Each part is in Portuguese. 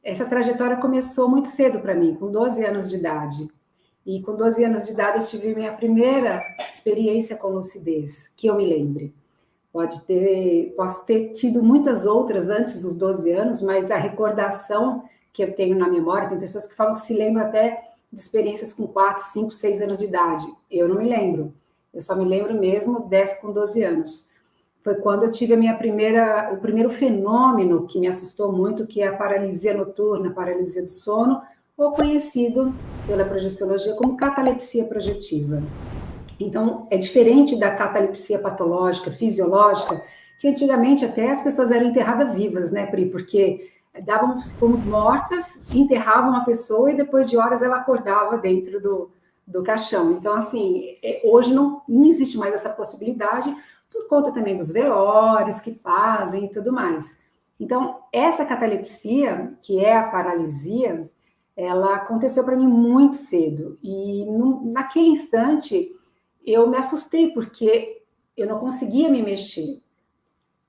essa trajetória começou muito cedo para mim, com 12 anos de idade. E com 12 anos de idade eu tive minha primeira experiência com lucidez, que eu me lembre. Posso ter tido muitas outras antes dos 12 anos, mas a recordação que eu tenho na memória, tem pessoas que falam que se lembram até de experiências com 4, 5, 6 anos de idade. Eu não me lembro. Eu só me lembro mesmo dessa com 12 anos. Foi quando eu tive o primeiro fenômeno que me assustou muito, que é a paralisia noturna, paralisia do sono, ou conhecido pela projeciologia como catalepsia projetiva. Então, é diferente da catalepsia patológica, fisiológica, que antigamente até as pessoas eram enterradas vivas, né, Pri? Porque davam-se como mortas, enterravam a pessoa e depois de horas ela acordava dentro do caixão. Então, assim, hoje não existe mais essa possibilidade, por conta também dos velórios que fazem e tudo mais. Então, essa catalepsia, que é a paralisia, ela aconteceu para mim muito cedo. E naquele instante, eu me assustei, porque eu não conseguia me mexer.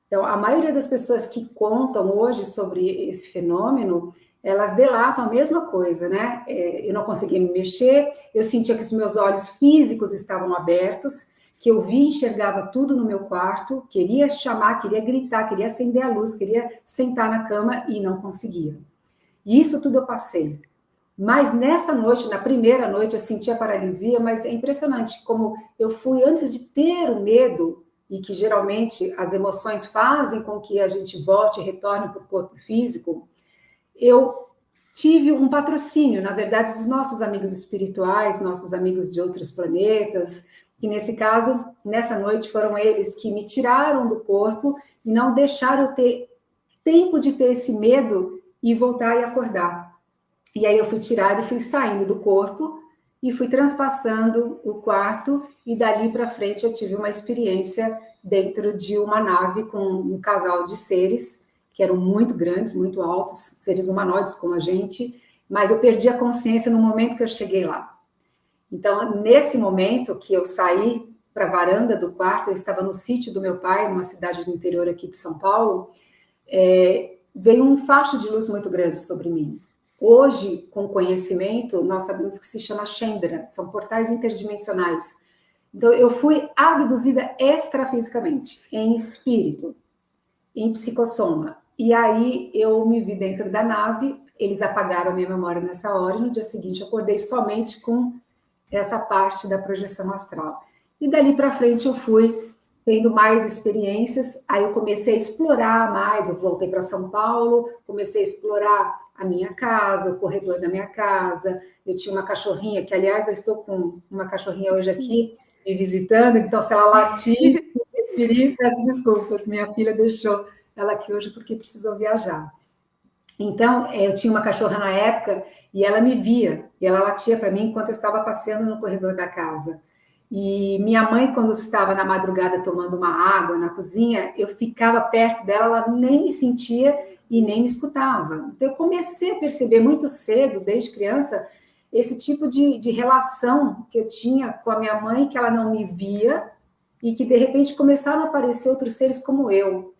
Então, a maioria das pessoas que contam hoje sobre esse fenômeno, elas delatam a mesma coisa, né? Eu não conseguia me mexer, eu sentia que os meus olhos físicos estavam abertos, que eu via e enxergava tudo no meu quarto, queria chamar, queria gritar, queria acender a luz, queria sentar na cama e não conseguia. E isso tudo eu passei. Mas nessa noite, na primeira noite, eu senti a paralisia, mas é impressionante como eu fui antes de ter o medo, e que geralmente as emoções fazem com que a gente volte e retorne para o corpo físico, eu tive um patrocínio, na verdade, dos nossos amigos espirituais, nossos amigos de outros planetas, que nesse caso, nessa noite, foram eles que me tiraram do corpo e não deixaram eu ter tempo de ter esse medo e voltar e acordar. E aí eu fui tirada e fui saindo do corpo e fui transpassando o quarto, e dali para frente eu tive uma experiência dentro de uma nave com um casal de seres que eram muito grandes, muito altos, seres humanoides como a gente, mas eu perdi a consciência no momento que eu cheguei lá. Então, nesse momento que eu saí para a varanda do quarto, eu estava no sítio do meu pai, numa cidade do interior aqui de São Paulo, veio um facho de luz muito grande sobre mim. Hoje, com conhecimento, nós sabemos que se chama Chandra, são portais interdimensionais. Então, eu fui abduzida extrafisicamente, em espírito, em psicossoma. E aí, eu me vi dentro da nave, eles apagaram a minha memória nessa hora, e no dia seguinte eu acordei somente com essa parte da projeção astral. E dali para frente eu fui tendo mais experiências, aí eu comecei a explorar mais, eu voltei para São Paulo, comecei a explorar a minha casa, o corredor da minha casa, eu tinha uma cachorrinha, que aliás eu estou com uma cachorrinha hoje aqui, me visitando, então se ela latir, peço desculpas, minha filha deixou ela aqui hoje porque precisou viajar. Então, eu tinha uma cachorra na época, e ela me via, e ela latia para mim enquanto eu estava passeando no corredor da casa. E minha mãe, quando estava na madrugada tomando uma água na cozinha, eu ficava perto dela, ela nem me sentia e nem me escutava. Então, eu comecei a perceber muito cedo, desde criança, esse tipo de relação que eu tinha com a minha mãe, que ela não me via, e que, de repente, começaram a aparecer outros seres como eu.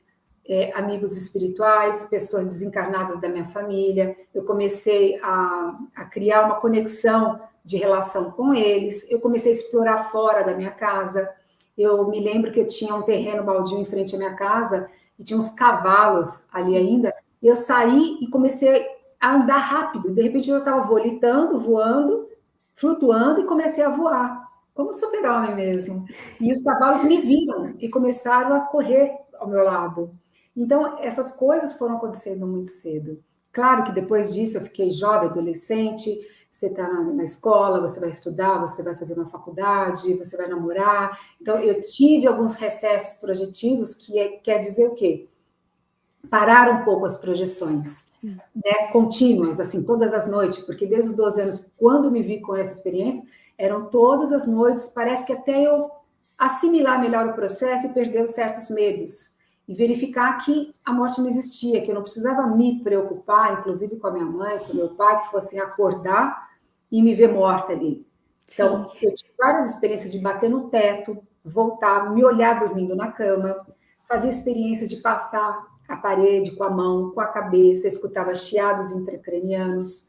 Amigos espirituais, pessoas desencarnadas da minha família, eu comecei a criar uma conexão de relação com eles, eu comecei a explorar fora da minha casa, eu me lembro que eu tinha um terreno baldio em frente à minha casa, e tinha uns cavalos ali ainda, e eu saí e comecei a andar rápido, de repente eu estava volitando, voando, flutuando, e comecei a voar, como super-homem mesmo, e os cavalos me viram, e começaram a correr ao meu lado. Então, essas coisas foram acontecendo muito cedo. Claro que depois disso eu fiquei jovem, adolescente, você está na escola, você vai estudar, você vai fazer uma faculdade, você vai namorar. Então, eu tive alguns recessos projetivos, quer dizer o quê? Parar um pouco as projeções, né, contínuas, assim, todas as noites, porque desde os 12 anos, quando me vi com essa experiência, eram todas as noites, parece que até eu assimilar melhor o processo e perder certos medos. E verificar que a morte não existia, que eu não precisava me preocupar, inclusive com a minha mãe, com o meu pai, que fossem acordar e me ver morta ali. Então, sim, eu tive várias experiências de bater no teto, voltar, me olhar dormindo na cama, fazer experiências de passar a parede com a mão, com a cabeça, escutava chiados intracranianos.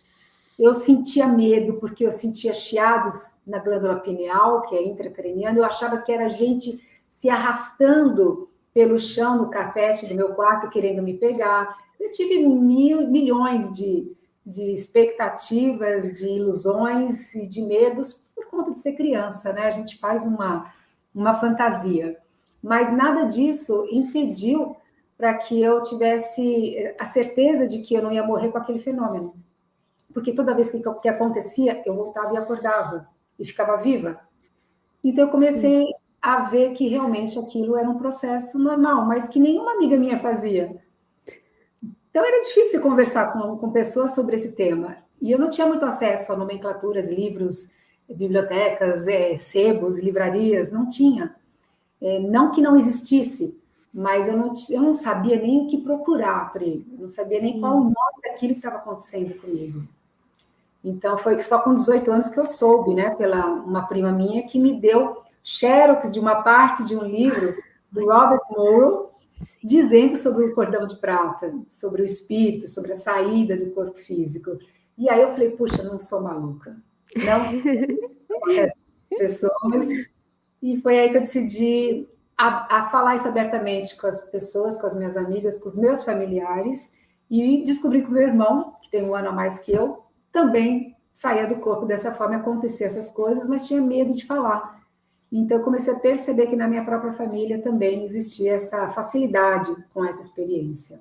Eu sentia medo, porque eu sentia chiados na glândula pineal, que é intracraniana, eu achava que era gente se arrastando pelo chão, no carpete do meu quarto, querendo me pegar. Eu tive milhões de expectativas, de ilusões e de medos por conta de ser criança, né? A gente faz uma fantasia. Mas nada disso impediu para que eu tivesse a certeza de que eu não ia morrer com aquele fenômeno. Porque toda vez que acontecia, eu voltava e acordava, e ficava viva. Então, eu comecei Sim. a ver que realmente aquilo era um processo normal, mas que nenhuma amiga minha fazia. Então, era difícil conversar com pessoas sobre esse tema. E eu não tinha muito acesso a nomenclaturas, livros, bibliotecas, sebos, livrarias, não tinha. Não que não existisse, mas eu não sabia nem o que procurar para ele, eu não sabia nem qual o nome daquilo que estava acontecendo comigo. Então, foi só com 18 anos que eu soube, né, pela uma prima minha, que me deu xerox de uma parte de um livro do Robert Morrow, dizendo sobre o cordão de prata, sobre o espírito, sobre a saída do corpo físico. E aí eu falei, puxa, não sou maluca. Não sou essas pessoas. E foi aí que eu decidi a falar isso abertamente com as pessoas, com as minhas amigas, com os meus familiares, e descobri que o meu irmão, que tem um ano a mais que eu, também saía do corpo dessa forma, acontecia essas coisas, mas tinha medo de falar. Então, eu comecei a perceber que na minha própria família também existia essa facilidade com essa experiência.